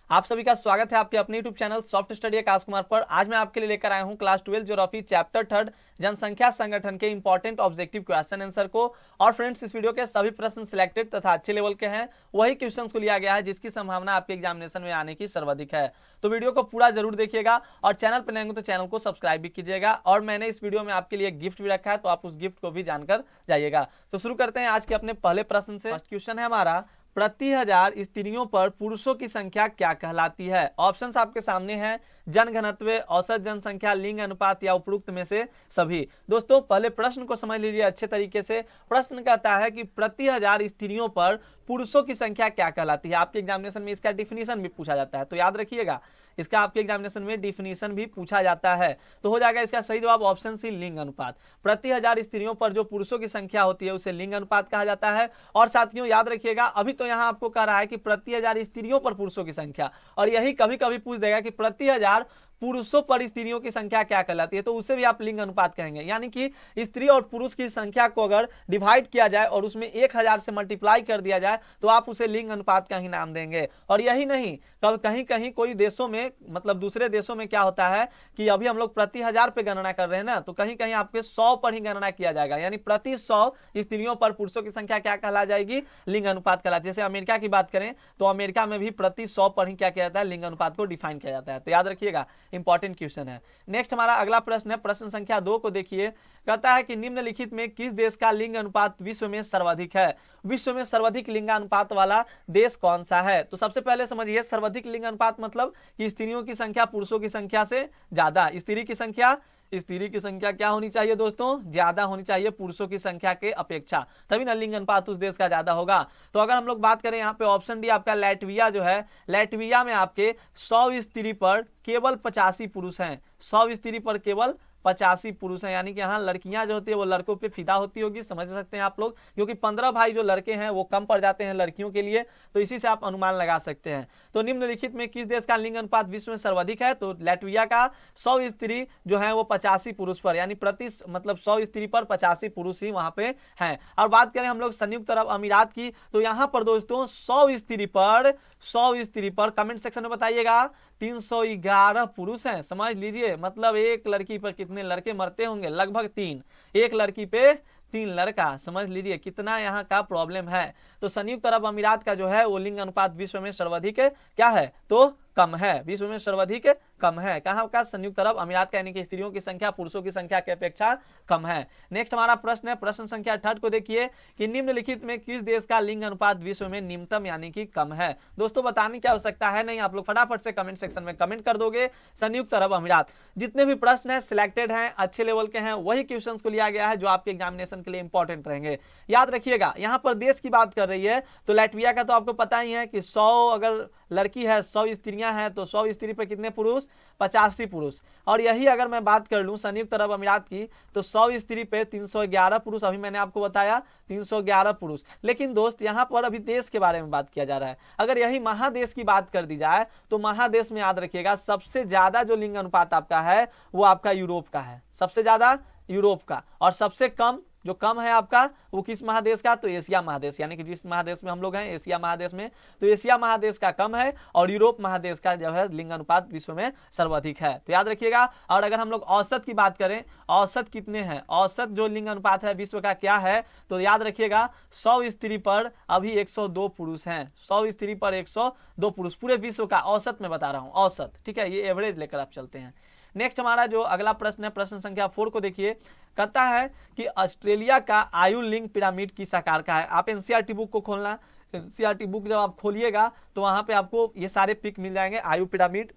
आप सभी का स्वागत है आपके अपने YouTube channel soft study Akash Kumar पर। आज मैं आपके लिए लेकर आया हूं क्लास 12 ज्योग्राफी चैप्टर 3 जनसंख्या संगठन के इंपॉर्टेंट ऑब्जेक्टिव क्वेश्चन आंसर को। और फ्रेंड्स, इस वीडियो के सभी प्रश्न सिलेक्टेड तथा अच्छे लेवल के हैं, वही क्वेश्चन को लिया गया है जिसकी संभावना आपके एग्जामिनेशन में आने की सर्वाधिक है। तो वीडियो को पूरा जरूर देखिएगा और चैनल पर नए हो तो चैनल को सब्सक्राइब भी कीजिएगा। और मैंने इस वीडियो में आपके लिए गिफ्ट भी रखा है, तो आप उस गिफ्ट को भी जानकर जाइएगा। तो शुरू करते हैं आज के अपने पहले प्रश्न से। फर्स्ट क्वेश्चन है हमारा, प्रति हजार स्त्रियों पर पुरुषों की संख्या क्या कहलाती है। ऑप्शंस आपके सामने हैं, जनघनत्व, औसत जनसंख्या, लिंग अनुपात या उपरोक्त में से सभी। दोस्तों, पहले प्रश्न को समझ लीजिए अच्छे तरीके से। प्रश्न कहता है कि प्रति हजार स्त्रियों पर पुरुषों की संख्या क्या कहलाती है। आपके एग्जामिनेशन में इसका डिफिनीशन भी पूछा जाता है, तो याद रखिएगा, इसका आपके एग्जामिनेशन में डिफिनीशन भी पूछा जाता है। तो हो जाएगा इसका सही जवाब ऑप्शन सी, लिंग अनुपात। प्रति हजार स्त्रियों पर जो पुरुषों की संख्या होती है उसे लिंग अनुपात कहा जाता है। और साथियों याद रखिएगा, अभी तो यहाँ आपको कह रहा है कि प्रति हजार स्त्रियों पर पुरुषों की संख्या, और यही कभी कभी पूछ देगा कि प्रति हजार पुरुषों पर स्त्रियों की संख्या क्या कहलाती है, तो उसे भी आप लिंग अनुपात कहेंगे। यानी कि स्त्री और पुरुष की संख्या को अगर डिवाइड किया जाए और उसमें 1000 से मल्टीप्लाई कर दिया जाए तो आप उसे लिंग अनुपात का ही नाम देंगे। और यही नहीं, कहीं कहीं कोई देशों में, मतलब दूसरे देशों में क्या होता है कि अभी हम लोग प्रति हजार पे गणना कर रहे हैं ना, तो कहीं कहीं आपके 100 पर ही गणना किया जाएगा। यानी प्रति 100 स्त्रियों पर पुरुषों की संख्या क्या कहला जाएगी, लिंग अनुपात कहलाती है। जैसे अमेरिका की बात करें तो अमेरिका में भी प्रति 100 पर ही क्या किया जाता है, लिंग अनुपात को डिफाइन किया जाता है। तो याद रखिएगा, इंपॉर्टेंट क्वेश्चन है। नेक्स्ट हमारा अगला प्रश्न है, प्रश्न संख्या 2 को देखिए। कहता है कि निम्नलिखित में किस देश का लिंग अनुपात विश्व में सर्वाधिक है। विश्व में सर्वाधिक लिंगानुपात वाला देश कौन सा है। तो सबसे पहले समझिए, सर्वाधिक लिंग अनुपात मतलब कि स्त्रियों की संख्या पुरुषों की संख्या से ज्यादा। स्त्री की संख्या क्या होनी चाहिए दोस्तों, ज्यादा होनी चाहिए पुरुषों की संख्या के अपेक्षा, तभी ना लिंग अनुपात उस देश का ज्यादा होगा। तो अगर हम लोग बात करें यहाँ पे ऑप्शन डी आपका लैटविया जो है, लैटविया में आपके 100 स्त्री पर केवल 85 पुरुष हैं। 100 स्त्री पर केवल 85 पुरुष हैं। यानी कि यहाँ लड़कियां जो होती है वो लड़कों पे फिदा होती होगी, समझ सकते हैं आप लोग, क्योंकि 15 भाई जो लड़के हैं वो कम पड़ जाते हैं लड़कियों के लिए, तो इसी से आप अनुमान लगा सकते हैं। तो निम्नलिखित में किस देश का लिंग अनुपात विश्व में सर्वाधिक है, तो लैटविया का 100 स्त्री जो है वो 85 पुरुष पर, यानी प्रति मतलब 100 स्त्री पर 85 पुरुष ही वहां पे हैं। और बात करें हम लोग संयुक्त अरब अमीरात की, तो यहाँ पर दोस्तों 100 स्त्री पर कमेंट सेक्शन में बताइएगा 311 पुरुष हैं। समझ लीजिए, मतलब एक लड़की पर कितने लड़के मरते होंगे, लगभग 3, एक लड़की पे 3 लड़का। समझ लीजिए कितना यहाँ का प्रॉब्लम है। तो संयुक्त अरब अमीरात का जो है वो लिंग अनुपात विश्व में सर्वाधिक क्या है, तो कम है, विश्व में सर्वाधिक कम है। कहाँ का, संयुक्त अरब अमीरात का, यानी कि स्त्रियों की संख्या पुरुषों की संख्या की अपेक्षा कम है। नेक्स्ट हमारा प्रश्न है, प्रश्न संख्या 3 को देखिए कि निम्नलिखित में किस देश का लिंग अनुपात विश्व में निम्नतम यानी कि कम है। दोस्तों बताने की आवश्यकता है नहीं, आप लोग फटाफट से कमेंट सेक्शन में कमेंट कर दोगे संयुक्त अरब अमीरात। जितने भी प्रश्न है सिलेक्टेड हैं, अच्छे लेवल के हैं, वही क्वेश्चन को लिया गया है जो आपके एग्जामिनेशन के लिए इंपॉर्टेंट रहेंगे। याद रखिएगा, यहाँ पर देश की बात कर रही है तो लैटविया का तो आपको पता ही है कि 100 अगर लड़की है, 100 स्त्रियां हैं, तो 100 स्त्री पर कितने पुरुष, 85 पुरुष। और यही अगर मैं बात कर लूं संयुक्त अरब अमीरात की, तो 100 स्त्री पे 311 पुरुष, अभी मैंने आपको बताया 311 पुरुष। लेकिन दोस्त यहाँ पर अभी देश के बारे में बात किया जा रहा है। अगर यही महादेश की बात कर दी जाए तो महादेश में याद रखिएगा सबसे ज्यादा जो लिंग अनुपात आपका है वो आपका यूरोप का है, सबसे ज्यादा यूरोप का। और सबसे कम जो कम है आपका वो किस महादेश का, तो एशिया महादेश, यानी कि जिस महादेश में हम लोग हैं एशिया महादेश में, तो एशिया महादेश का कम है और यूरोप महादेश का जो है लिंग अनुपात विश्व में सर्वाधिक है। तो याद रखिएगा। और अगर हम लोग औसत की बात करें, औसत कितने हैं, औसत जो लिंग अनुपात है विश्व का क्या है, तो याद रखिएगा 100 स्त्री पर अभी 102 पुरुष हैं। 100 स्त्री पर 102 पुरुष, पूरे विश्व का औसत में बता रहा हूं, औसत, ठीक है, ये एवरेज लेकर आप चलते हैं। नेक्स्ट हमारा जो अगला प्रश्न है, प्रश्न संख्या 4 को देखिए। कहता है कि ऑस्ट्रेलिया का आयु लिंग पिरामिड किस आकार का है। आप एनसीईआरटी बुक को खोलना, एनसीईआरटी बुक जब आप खोलिएगा तो वहां पे आपको ये सारे पिक मिल जाएंगे। आयु पिरामिड,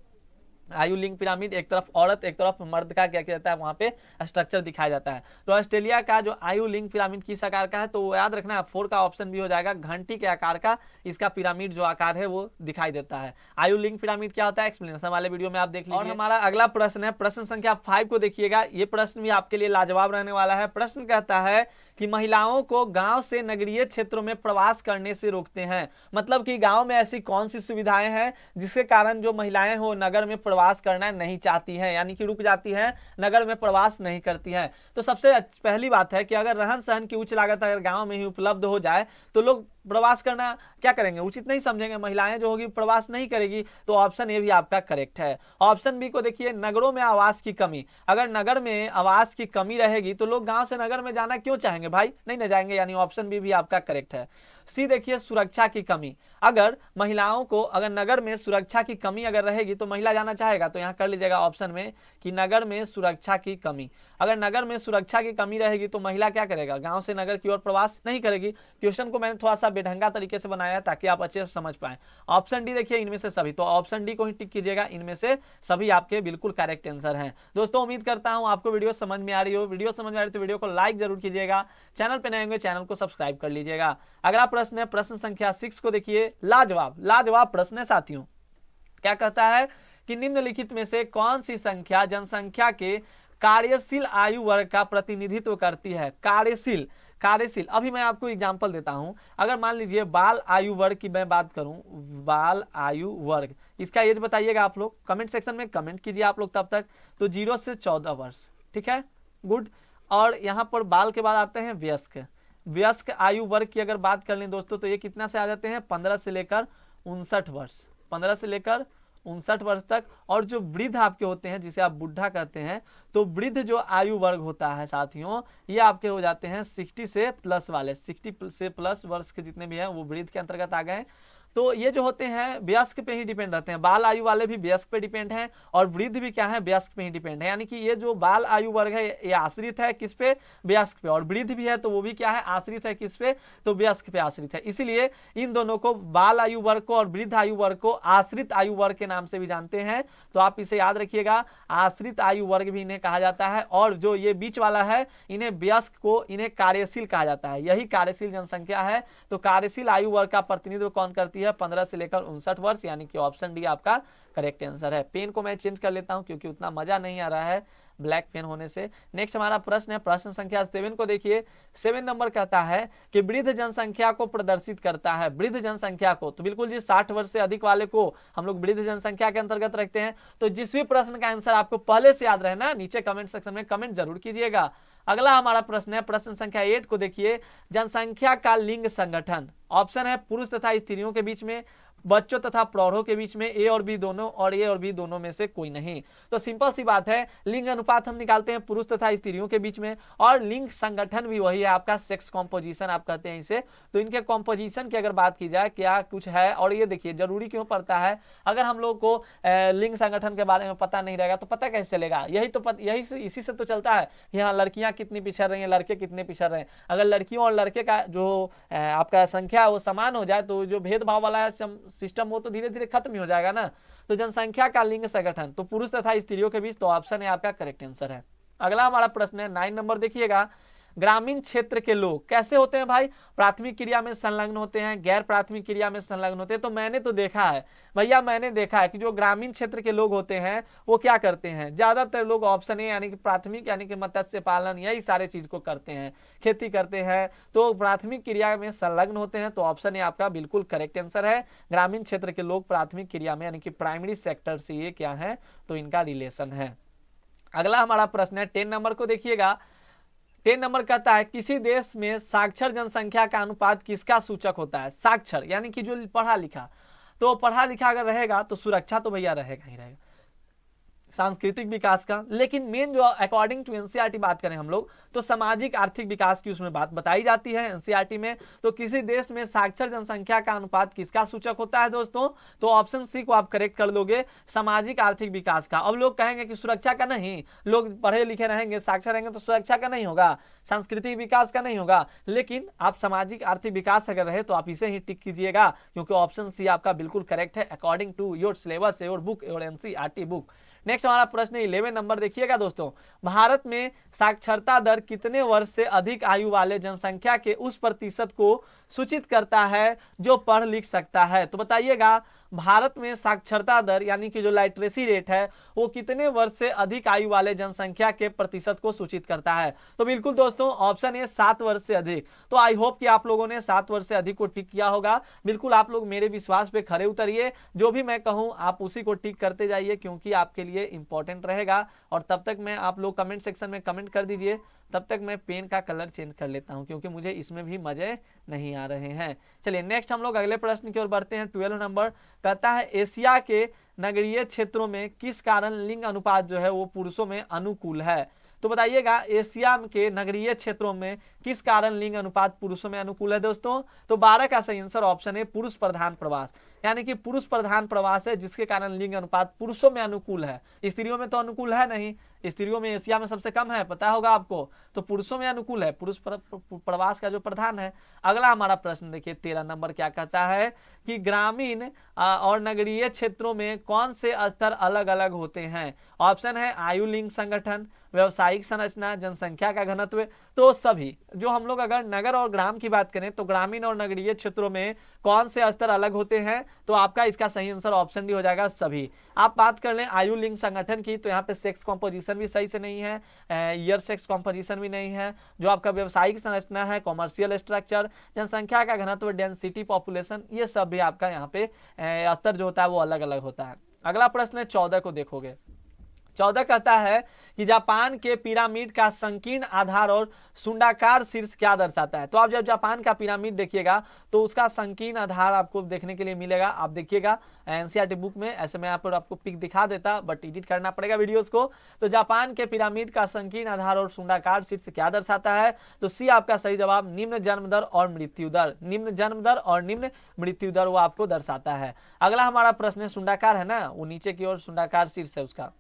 आयु लिंग पिरामिड, एक तरफ औरत एक तरफ मर्द का क्या किया जाता है वहां पे स्ट्रक्चर दिखाया जाता है। तो ऑस्ट्रेलिया का जो आयु लिंग पिरामिड किस आकार का है, तो वो याद रखना है 4 का ऑप्शन भी हो जाएगा, घंटी के आकार का इसका पिरामिड जो आकार है वो दिखाई देता है। आयु लिंग पिरामिड क्या होता है एक्सप्लेनेशन वाले वीडियो में आप देख लीजिए। और हमारा अगला प्रश्न है, प्रश्न संख्या 5 को देखिएगा। ये प्रश्न भी आपके लिए लाजवाब रहने वाला है। प्रश्न कहता है कि महिलाओं को गांव से नगरीय क्षेत्रों में प्रवास करने से रोकते हैं। मतलब कि गांव में ऐसी कौन सी सुविधाएं हैं जिसके कारण जो महिलाएं हो नगर में प्रवास करना नहीं चाहती हैं, यानी कि रुक जाती हैं, नगर में प्रवास नहीं करती हैं। तो सबसे पहली बात है कि अगर रहन सहन की उच्च लागत अगर गांव में ही उपलब्ध हो जाए तो लोग प्रवास करना क्या करेंगे, उचित नहीं समझेंगे, महिलाएं जो होगी प्रवास नहीं करेगी, तो ऑप्शन ए भी आपका करेक्ट है। ऑप्शन बी को देखिए, नगरों में आवास की कमी, अगर नगर में आवास की कमी रहेगी तो लोग गांव से नगर में जाना क्यों चाहेंगे भाई, नहीं न जाएंगे, यानी ऑप्शन बी भी आपका करेक्ट है। सी देखिए, सुरक्षा की कमी, अगर महिलाओं को अगर नगर में सुरक्षा की कमी अगर रहेगी तो महिला जाना चाहेगा, तो यहाँ कर लीजिएगा ऑप्शन में कि नगर में सुरक्षा की कमी, अगर नगर में सुरक्षा की कमी रहेगी तो महिला क्या करेगा, गांव से नगर की ओर प्रवास नहीं करेगी। क्वेश्चन को मैंने थोड़ा सा बेढंगा तरीके से बनाया ताकि आप अच्छे से समझ पाए। ऑप्शन डी देखिए, इनमें से सभी, तो ऑप्शन डी को ही टिक कीजिएगा, इनमें से सभी आपके बिल्कुल करेक्ट आंसर हैं। दोस्तों उम्मीद करता हूं आपको वीडियो समझ में आ रही हो, वीडियो समझ में आ रही तो वीडियो को लाइक जरूर कीजिएगा, चैनल पे नए होंगे चैनल को सब्सक्राइब कर लीजिएगा। अगला प्रश्न है प्रश्न संख्या 6 को देखिए, लाजवाब प्रश्न है साथियों। क्या कहता है कि निम्नलिखित में से कौन सी संख्या जनसंख्या के कार्यशील आयु वर्ग का प्रतिनिधित्व करती है। कार्यशील अभी मैं आपको एग्जांपल देता हूं, अगर मान लीजिए बाल आयु वर्ग की मैं बात करूं, बाल आयु वर्ग, इसका एज बताइएगा आप लोग, कमेंट सेक्शन में कमेंट कीजिए आप लोग तब तक, तो 0 से 14 वर्ष, ठीक है, गुड। और यहाँ पर बाल के बाद आते हैं व्यस्क आयु वर्ग की अगर बात कर लें दोस्तों, तो ये कितना से आ जाते हैं, 15 से लेकर 59 वर्ष, 15 से लेकर 59 वर्ष तक। और जो वृद्ध आपके होते हैं, जिसे आप बुढ़ा कहते हैं, तो वृद्ध जो आयु वर्ग होता है साथियों, ये आपके हो जाते हैं 60 से प्लस वाले, 60 से प्लस वर्ष के जितने भी हैं वो वृद्ध के अंतर्गत आ गए। तो ये जो होते हैं वयस्क पे ही डिपेंड रहते हैं, बाल आयु वाले भी वयस्क पे डिपेंड हैं और वृद्ध भी क्या है, वयस्क पे ही डिपेंड है। यानी कि ये जो बाल आयु वर्ग है ये आश्रित है किस पे, वयस्क पे, और वृद्ध भी है तो वो भी क्या है, आश्रित है किस पे, तो वयस्क पे आश्रित है। इसीलिए इन दोनों को, बाल आयु वर्ग को और वृद्ध आयु वर्ग को आश्रित आयु वर्ग के नाम से भी जानते हैं, तो आप इसे याद रखिएगा, आश्रित आयु वर्ग भी इन्हें कहा जाता है। और जो ये बीच वाला है इन्हें वयस्क को, इन्हें कार्यशील कहा जाता है, यही कार्यशील जनसंख्या है। तो कार्यशील आयु वर्ग का प्रतिनिधित्व कौन करती है, 15 से लेकर 59 वर्ष, यानी कि ऑप्शन डी आपका करेक्ट आंसर है। पेन को मैं चेंज कर लेता हूं क्योंकि उतना मजा नहीं आ रहा है ब्लैक पेन होने से। नेक्स्ट हमारा प्रश्न है प्रश्न संख्या 7 को देखिए, 7 नंबर कहता है कि वृद्ध जनसंख्या को प्रदर्शित करता है, वृद्ध जनसंख्या को, तो बिल्कुल जी 60 वर्ष से अधिक वाले को हम लोग वृद्ध जनसंख्या के अंतर्गत रखते हैं। तो जिस भी प्रश्न का आंसर आपको पहले से याद रहना, नीचे कमेंट सेक्शन में कमेंट जरूर कीजिएगा। अगला हमारा प्रश्न है प्रश्न संख्या 8 को देखिए, जनसंख्या का लिंग संगठन, ऑप्शन है पुरुष तथा स्त्रियों के बीच में, बच्चों तथा प्रौढ़ों के बीच में, ए और बी दोनों, और ए और बी दोनों में से कोई नहीं। तो सिंपल सी बात है, लिंग अनुपात हम निकालते हैं पुरुष तथा स्त्रियों के बीच में, और लिंग संगठन भी वही है आपका, सेक्स कॉम्पोजिशन आप कहते हैं इसे। तो इनके कॉम्पोजिशन की अगर बात की जाए क्या कुछ है, और ये देखिए जरूरी क्यों पड़ता है, अगर हम लोग को लिंग संगठन के बारे में पता नहीं रहेगा तो पता कैसे चलेगा, इसी से तो चलता है कि हाँ लड़कियां कितनी पिछड़ रही हैं, लड़के कितने पिछड़ रहे हैं। अगर लड़कियों और लड़के का जो आपका संख्या वो समान हो जाए तो जो भेदभाव वाला सिस्टम वो तो धीरे धीरे खत्म ही हो जाएगा ना। तो जनसंख्या का लिंग संगठन, तो पुरुष तथा स्त्रियों के बीच, तो ऑप्शन है आपका करेक्ट आंसर है। अगला हमारा प्रश्न है 9 नंबर देखिएगा, ग्रामीण क्षेत्र के लोग कैसे होते हैं भाई, प्राथमिक क्रिया में संलग्न होते हैं, गैर प्राथमिक क्रिया में संलग्न होते हैं। तो मैंने तो देखा है भैया, मैंने देखा है कि जो ग्रामीण क्षेत्र के लोग होते हैं वो क्या करते हैं, ज्यादातर लोग ऑप्शन ए यानी कि प्राथमिक यानी कि मत्स्य पालन यही सारे चीज को करते हैं, खेती करते हैं, तो प्राथमिक क्रिया में संलग्न होते हैं। तो ऑप्शन ए आपका बिल्कुल करेक्ट आंसर है, ग्रामीण क्षेत्र के लोग प्राथमिक क्रिया में यानी कि प्राइमरी सेक्टर से ये क्या है, तो इनका रिलेशन है। अगला हमारा प्रश्न है 10 नंबर को देखिएगा, 10 नंबर कहता है किसी देश में साक्षर जनसंख्या का अनुपात किसका सूचक होता है। साक्षर यानी कि जो पढ़ा लिखा, तो पढ़ा लिखा अगर रहेगा तो सुरक्षा तो भैया रहेगा ही रहेगा, सांस्कृतिक विकास का, लेकिन मेन जो अकॉर्डिंग टू एनसीईआरटी बात करें हम लोग तो सामाजिक आर्थिक विकास की उसमें बात बताई जाती है एनसीईआरटी में। तो किसी देश में साक्षर जनसंख्या का अनुपात किसका सूचक होता है दोस्तों, तो ऑप्शन सी को आप करेक्ट कर लोगे, सामाजिक आर्थिक विकास का। अब लोग कहेंगे कि सुरक्षा का नहीं, लोग पढ़े लिखे रहेंगे साक्षर रहेंगे तो सुरक्षा का नहीं होगा, सांस्कृतिक विकास का नहीं होगा, लेकिन आप सामाजिक आर्थिक विकास अगर रहे तो आप इसे ही टिक कीजिएगा क्योंकि ऑप्शन सी आपका बिल्कुल करेक्ट है according to your syllabus, your book, your NCERT book. Next हमारा प्रश्न 11 नंबर देखिएगा दोस्तों, भारत में साक्षरता दर कितने वर्ष से अधिक आयु वाले जनसंख्या के उस प्रतिशत को सूचित करता है जो पढ़ लिख सकता है। तो बताइएगा भारत में साक्षरता दर यानी कि जो लिटरेसी रेट है वो कितने वर्ष से अधिक आयु वाले जनसंख्या के प्रतिशत को सूचित करता है। तो बिल्कुल दोस्तों ऑप्शन है 7 वर्ष से अधिक। तो आई होप कि आप लोगों ने 7 वर्ष से अधिक को टिक किया होगा। बिल्कुल आप लोग मेरे विश्वास पे खरे उतरिए, जो भी मैं कहूं आप उसी को टिक करते जाइए क्योंकि आपके लिए इंपॉर्टेंट रहेगा। और तब तक मैं आप लोग कमेंट सेक्शन में कमेंट कर दीजिए, तब तक मैं पेन का कलर चेंज कर लेता हूं क्योंकि मुझे इसमें भी मजे नहीं आ रहे हैं। चलिए नेक्स्ट हम लोग अगले प्रश्न की ओर बढ़ते हैं। 12 नंबर कहता है एशिया के नगरीय क्षेत्रों में किस कारण लिंग अनुपात जो है वो पुरुषों में अनुकूल है। तो बताइएगा एशिया के नगरीय क्षेत्रों में किस कारण लिंग अनुपात पुरुषों में अनुकूल है दोस्तों। तो 12 का सही आंसर ऑप्शन है पुरुष प्रधान प्रवास, यानी कि पुरुष प्रधान प्रवास है जिसके कारण लिंग अनुपात पुरुषों में अनुकूल है, स्त्रियों में तो अनुकूल है नहीं, स्त्रियों में एशिया में सबसे कम है, पता होगा आपको, तो पुरुषों में अनुकूल है, पुरुष प्रवास का जो प्रधान है। अगला हमारा प्रश्न देखिए 13 नंबर क्या कहता है कि ग्रामीण और नगरीय क्षेत्रों में कौन से स्तर अलग अलग होते हैं। ऑप्शन है आयु, लिंग संगठन, व्यवसायिक संरचना, जनसंख्या का घनत्व। तो सभी जो हम लोग अगर नगर और ग्राम की बात करें तो ग्रामीण और नगरीय क्षेत्रों में कौन से स्तर अलग होते हैं, तो आपका इसका सही आंसर ऑप्शन डी हो जाएगा सभी। आप बात कर लें आयु लिंग संगठन की तो यहाँ पे सेक्स कॉम्पोजिशन भी सही से नहीं है, ईयर सेक्स कॉम्पोजिशन भी नहीं है। जो आपका व्यवसायिक संरचना है, कॉमर्शियल स्ट्रक्चर, जनसंख्या का घनत्व, डेंसिटी पॉपुलेशन, ये सब भी आपका यहाँ पे स्तर जो होता है वो अलग अलग होता है। अगला प्रश्न है 14 को देखोगे। 14 कहता है कि जापान के पिरामिड का संकीर्ण आधार और सुंडाकार शीर्ष क्या दर्शाता है। तो आप जब जापान का पिरामिड देखिएगा तो उसका संकीर्ण आधार आपको देखने के लिए मिलेगा। आप देखिएगा एनसीईआरटी बुक में, ऐसे मैं आपको पिक दिखा देता बट एडिट करना पड़ेगा वीडियोस को। तो जापान के पिरामिड का संकीर्ण आधार और सुंडाकार शीर्ष क्या दर्शाता है। तो सी आपका सही जवाब निम्न जन्म दर और मृत्यु दर, निम्न जन्म दर और निम्न मृत्यु दर वो आपको दर्शाता है। अगला हमारा प्रश्न है सुंडाकार है ना, वो नीचे की ओर सुंडाकार शीर्ष है उसका।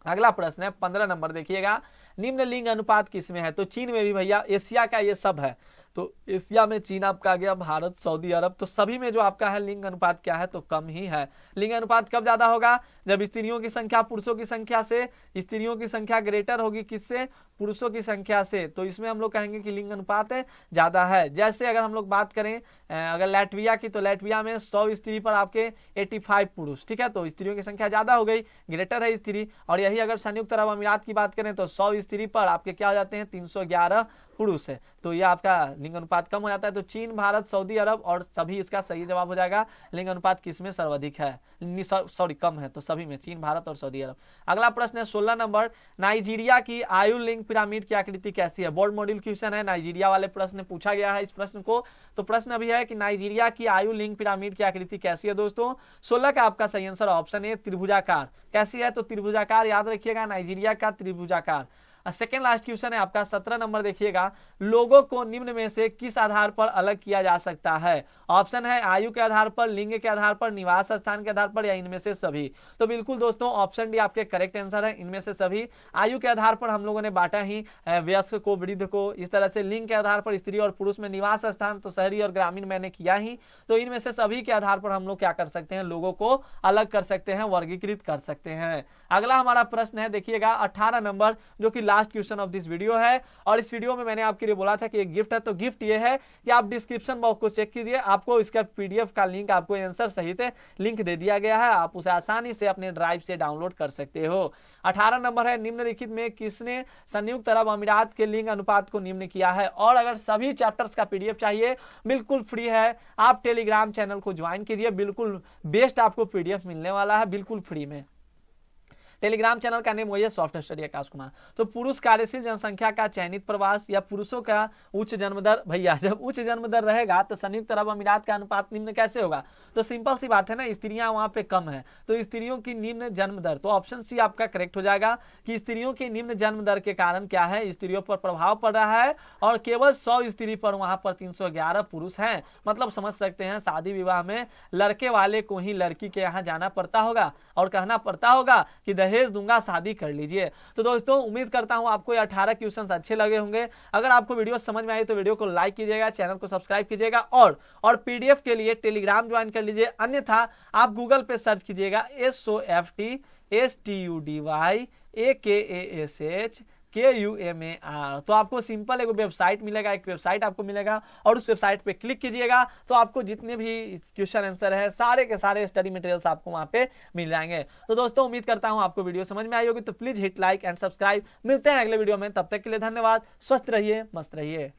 अगला प्रश्न है 15 नंबर देखिएगा, निम्न लिंग अनुपात किसमें है। तो चीन में भी भैया, एशिया का ये सब है, तो एशिया में चीन आपका आ गया, भारत, सऊदी अरब, तो सभी में जो आपका है लिंग अनुपात क्या है तो कम ही है। लिंग अनुपात कब ज्यादा होगा, जब स्त्रियों की संख्या पुरुषों की संख्या से, स्त्रियों की संख्या ग्रेटर होगी किससे, पुरुषों की संख्या से, तो इसमें हम लोग कहेंगे कि लिंग अनुपात ज्यादा है। जैसे अगर हम लोग बात करें अगर लैटविया की, तो लैटविया में 100 स्त्री पर आपके 85 पुरुष, ठीक है, तो स्त्रियों की संख्या ज्यादा हो गई, ग्रेटर है स्त्री। और यही अगर संयुक्त अरब अमीरात की बात करें तो 100 स्त्री पर आपके क्या हो जाते हैं 311 पुरुष है, तो ये आपका लिंग अनुपात कम हो जाता है। तो चीन, भारत, सऊदी अरब और सभी इसका सही जवाब हो जाएगा। लिंग अनुपात किसमें सर्वाधिक है, सॉरी कम है, तो सभी में, चीन, भारत और सऊदी अरब। अगला प्रश्न है 16 नंबर, नाइजीरिया की आयु लिंग पिरामिड की आकृति कैसी है। बोर्ड मॉड्यूल क्वेश्चन है, नाइजीरिया वाले प्रश्न पूछा गया है इस प्रश्न को। तो प्रश्न अभी है कि नाइजीरिया की आयु लिंग पिरामिड की आकृति कैसी है दोस्तों। 16 का आपका सही आंसर ऑप्शन है त्रिभुजाकार। कैसी है, तो त्रिभुजाकार, याद रखिएगा नाइजीरिया का त्रिभुजाकार। सेकेंड लास्ट क्वेश्चन है आपका 17 नंबर देखिएगा, लोगों को निम्न में से किस आधार पर अलग किया जा सकता है। ऑप्शन है आयु के आधार पर, लिंग के आधार पर, निवास स्थान के आधार पर, या इनमें से सभी। तो बिल्कुल दोस्तों ऑप्शन डी आपके करेक्ट आंसर है, इनमें से सभी। आयु के आधार पर हम लोगों ने बांटा ही वयस्क को, वृद्ध को, इस तरह से। लिंग के आधार पर स्त्री और पुरुष में, निवास स्थान तो शहरी और ग्रामीण मैंने किया ही। तो इनमें से सभी के आधार पर हम लोग क्या कर सकते हैं, लोगों को अलग कर सकते हैं, वर्गीकृत कर सकते हैं। अगला हमारा प्रश्न है देखिएगा 18 नंबर, जो कि last question of this video है। और इस वीडियो में मैंने आपके लिए बोला था कि एक गिफ्ट है, तो गिफ्ट ये है कि आप डिस्क्रिप्शन बॉक्स को चेक कीजिए, आपको इसका पीडीएफ का लिंक, आपको आंसर सहित लिंक दे दिया गया है, आप उसे आसानी से अपने ड्राइव से डाउनलोड कर सकते हो। 18 नंबर है, निम्नलिखित में किसने संयुक्त अरब अमीरात के लिंग अनुपात को निम्न किया है। और अगर सभी चैप्टर्स का पीडीएफ चाहिए बिल्कुल फ्री है, आप टेलीग्राम चैनल को ज्वाइन कीजिए, बिल्कुल बेस्ट आपको पीडीएफ मिलने वाला है बिल्कुल फ्री में। टेलीग्राम चैनल का नेम वही है सॉफ्ट स्टडी आकाश कुमार। तो पुरुष कार्यशील जनसंख्या का चयनित प्रवास या पुरुषों का उच्च जन्म दर, भैया जब उच्च जन्म दर रहेगा तो संयुक्त अरब अमीरात का अनुपात निम्न कैसे होगा। तो सिंपल सी बात है ना, स्त्रियां वहां पे कम है तो स्त्रियों की निम्न जन्म दर, तो ऑप्शन सी आपका करेक्ट हो जाएगा कि स्त्रियों की निम्न जन्म दर के कारण क्या है, स्त्रियों पर प्रभाव पड़ रहा है और केवल 100 स्त्री पर वहां पर 311 पुरुष हैं। मतलब समझ सकते हैं शादी विवाह में लड़के वाले को ही लड़की के यहाँ जाना पड़ता होगा और कहना पड़ता होगा कि दहेज दूंगा, शादी कर लीजिए। तो दोस्तों उम्मीद करता हूं आपको ये 18 क्वेश्चंस अच्छे लगे होंगे। अगर आपको वीडियो समझ में आई तो वीडियो को लाइक कीजिएगा, चैनल को सब्सक्राइब कीजिएगा और पीडीएफ के लिए टेलीग्राम ज्वाइन कर लीजिए। अन्यथा आप गूगल पे सर्च कीजिएगा SOFTSTUDYAKASHKUMAR, तो आपको सिंपल एक वेबसाइट मिलेगा, एक वेबसाइट आपको मिलेगा और उस वेबसाइट पे क्लिक कीजिएगा तो आपको जितने भी क्वेश्चन आंसर है सारे के सारे स्टडी मटेरियल्स आपको वहां पे मिल जाएंगे। तो दोस्तों उम्मीद करता हूं आपको वीडियो समझ में आई होगी, तो please hit like and subscribe. मिलते हैं अगले वीडियो में, तब तक के लिए धन्यवाद। स्वस्थ रहिए, मस्त रहिए।